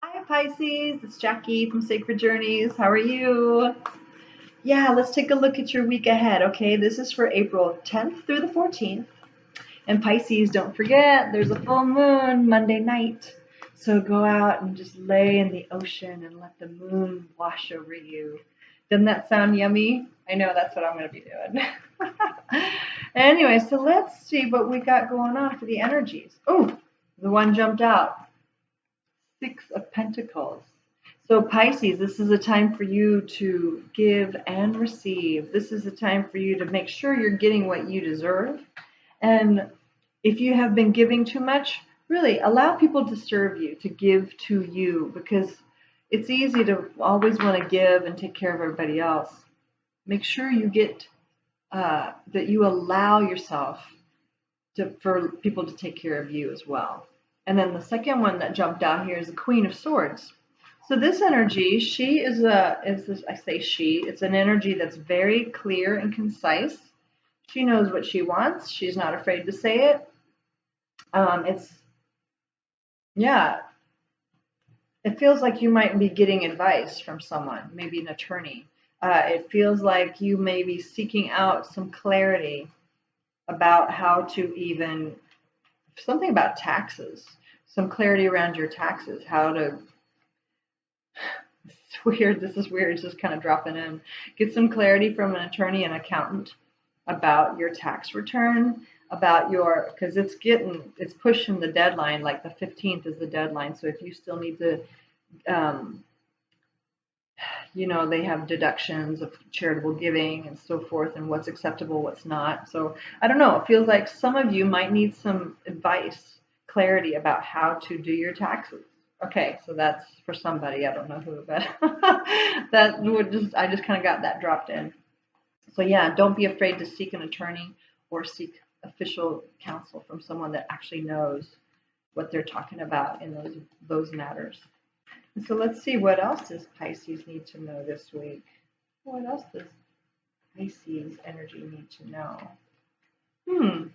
Hi Pisces, it's Jackie from Sacred Journeys. How are you? Yeah, let's take a look at your week ahead, okay? This is for April 10th through the 14th. And Pisces, don't forget, there's a full moon Monday night. So go out and just lay in the ocean and let the moon wash over you. Doesn't that sound yummy? I know that's what I'm going to be doing. Anyway, so let's see what we got going on for the energies. Oh, the one jumped out. Six of Pentacles. So Pisces, this is a time for you to give and receive. This is a time for you to make sure you're getting what you deserve. And if you have been giving too much, really allow people to serve you, to give to you, because it's easy to always want to give and take care of everybody else. Make sure you get that you allow yourself for people to take care of you as well. And then the second one that jumped out here is the Queen of Swords. So this energy, she I say she, it's an energy that's very clear and concise. She knows what she wants. She's not afraid to say it. It's, yeah, it feels like you might be getting advice from someone, maybe an attorney. It feels like you may be seeking out some clarity about how to even, something about taxes, some clarity around your taxes, how to, it's weird, this is weird, it's just kind of dropping in. Get some clarity from an attorney and accountant about your tax return, about your, because it's pushing the deadline, like the 15th is the deadline. So if you still need to, um, they have deductions of charitable giving and so forth, and what's acceptable, what's not. So I don't know, it feels like some of you might need some advice, clarity about how to do your taxes. Okay, so that's for somebody, I don't know who, but I just kind of got that dropped in. So yeah, don't be afraid to seek an attorney or seek official counsel from someone that actually knows what they're talking about in those matters. And so let's see, what else does Pisces need to know this week? What else does Pisces energy need to know? I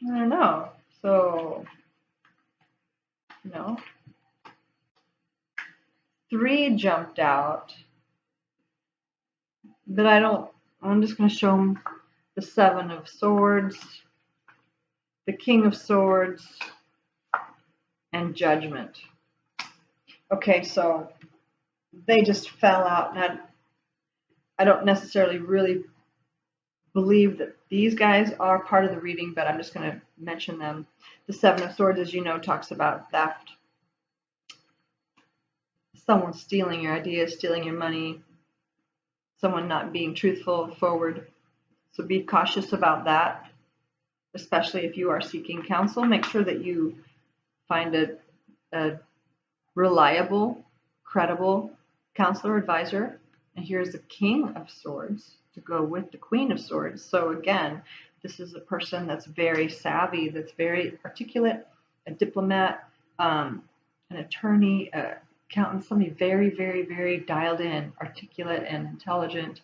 don't know. So, no. 3 jumped out, but I'm just going to show them the 7 of Swords, the King of Swords, and Judgment. Okay, so they just fell out, and I don't necessarily really believe that these guys are part of the reading, but I'm just going to mention them. The 7 of Swords, as you know, talks about theft, someone stealing your ideas, stealing your money, someone not being truthful, forward. So be cautious about that, especially if you are seeking counsel. Make sure that you find a reliable, credible counselor, advisor. And here's the King of Swords to go with the Queen of Swords. So again, this is a person that's very savvy, that's very articulate, a diplomat, an attorney, accountant, somebody very, very, very dialed in, articulate, and intelligent.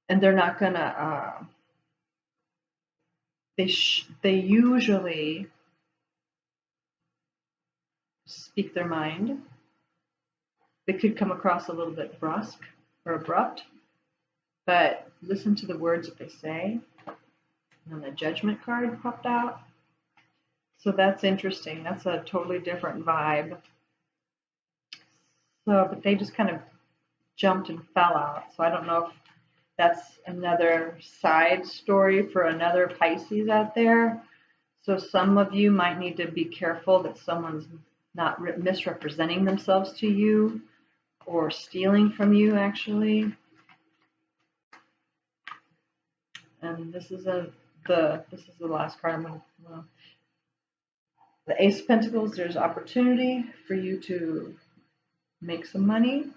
And they're not gonna. They usually speak their mind. They could come across a little bit brusque or abrupt, but listen to the words that they say. And then the Judgment card popped out. So that's interesting. That's a totally different vibe. So, but they just kind of jumped and fell out. So I don't know if that's another side story for another Pisces out there. So some of you might need to be careful that someone's not misrepresenting themselves to you or stealing from you, actually. And this is the last card. The Ace of Pentacles. There's opportunity for you to make some money.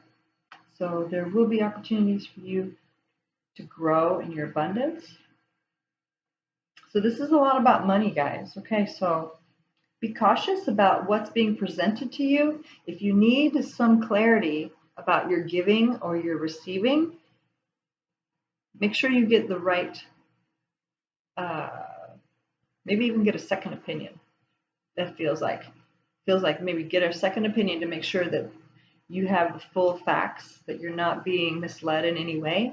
So there will be opportunities for you to grow in your abundance. So this is a lot about money, guys. Okay, so be cautious about what's being presented to you. If you need some clarity about your giving or your receiving, make sure you get the right, maybe even get a second opinion. That feels like, feels like maybe get a second opinion to make sure that you have the full facts, that you're not being misled in any way,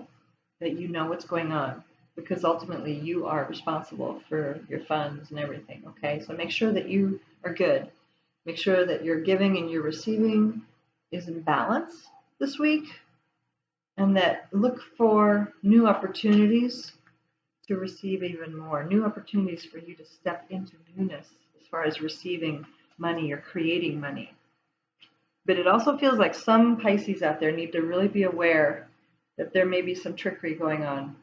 that you know what's going on, because ultimately you are responsible for your funds and everything. Okay, so make sure that you are good. Make sure that your giving and your receiving is in balance this week, and that look for new opportunities to receive even more, new opportunities for you to step into newness as far as receiving money or creating money. But it also feels like some Pisces out there need to really be aware that there may be some trickery going on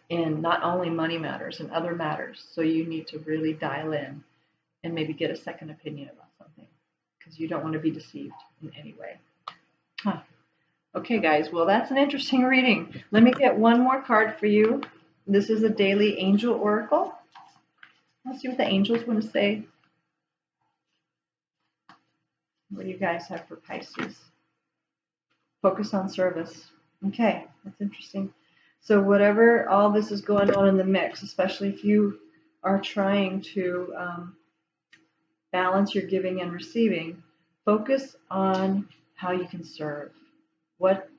in not only money matters and other matters. So you need to really dial in and maybe get a second opinion about something, because you don't want to be deceived in any way. Huh. Okay, guys, well, that's an interesting reading. Let me get one more card for you. This is a daily angel oracle. Let's see what the angels want to say. What do you guys have for Pisces? Focus on service. Okay, that's interesting. So whatever all this is going on in the mix, especially if you are trying to balance your giving and receiving, focus on how you can serve. What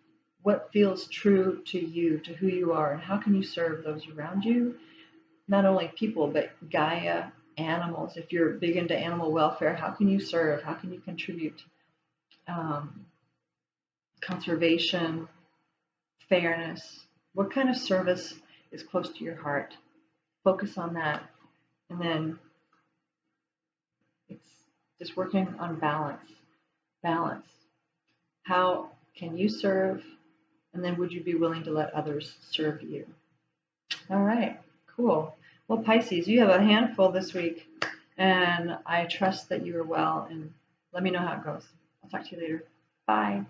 feels true to you, to who you are, and how can you serve those around you? Not only people, but Gaia, animals. If you're big into animal welfare, how can you serve? How can you contribute? Conservation, fairness. What kind of service is close to your heart? Focus on that. And then it's just working on balance. Balance. How can you serve? And then would you be willing to let others serve you? All right, cool. Well, Pisces, you have a handful this week, and I trust that you are well, and let me know how it goes. I'll talk to you later. Bye.